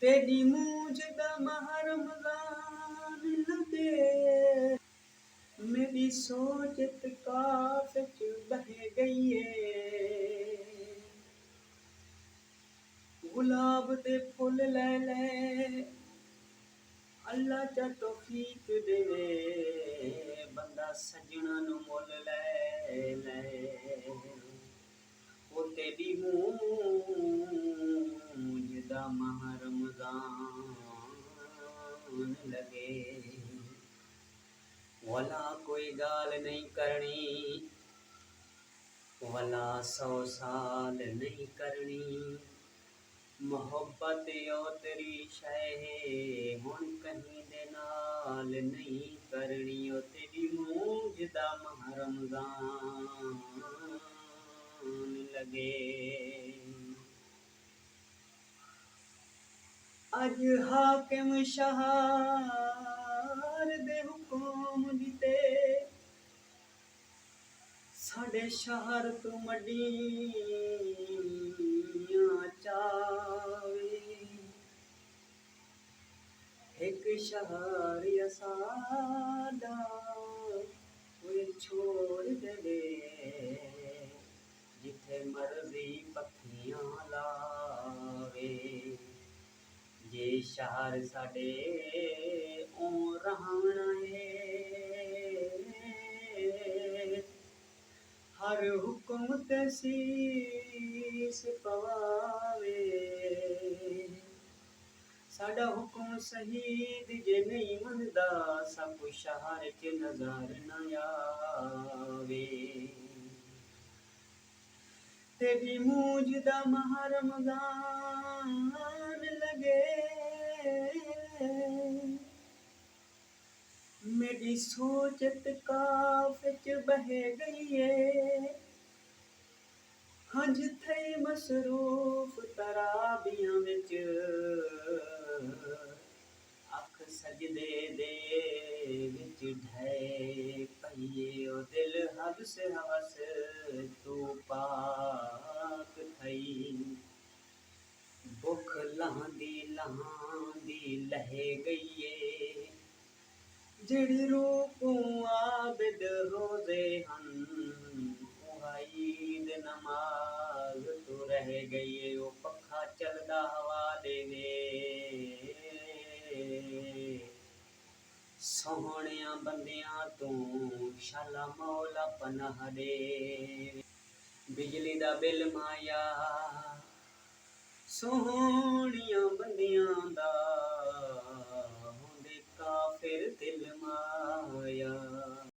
तेरी मूंझ दा माह रमज़ान लगे, मेरी सोच इत्काफ च बह गई है। गुलाब दे फुल लै लै अल्लाह चा तौफीक देवे, बंदा सजना नू मुल लै लै। ओ तेरी मूंझ दा माह रमज़ान लगे, वला कोई गाल नहीं करनी, वला 100 साल नहीं करनी। मोहब्बत ओ तेरी शै हुण कहीं दे नाल नहीं करनी। ओ तेरी मूंझ दा माह रमज़ान लगे। अज हाकिम शहार दे हुक्म दिते, साडे शहर तू मडियां चावे। एक शहर साडा कोई छोड़ दे, जिथे मर्जी पखियां लावे। जे शहर साडे ओ रहना है, हर हुक्म ते शीस पवावे। साडा हुक्म शहीद जे नहीं मनदा, सब शहर च नजर न आवे। तेरी मूंझ दा माह रमज़ान लगे, मेरी सोच इत्काफ च बह गई है। हंज थई मसरूफ तराबियां विच, अख सजदे दे विच ढै पईए। ओ दिल हबस हवस तू पाक थई, भुख लहांदी लहांदी लह गई है। जेड़ी रूह को आबिद रोजे हन, ईद नमाज तो रह गई है। ओ पखा चलदा हवा देवे, सोहणिया बंदियां तू शाला मौला पनाह दे। बिजली दा बिल माया, सोहणिया बंदियां दा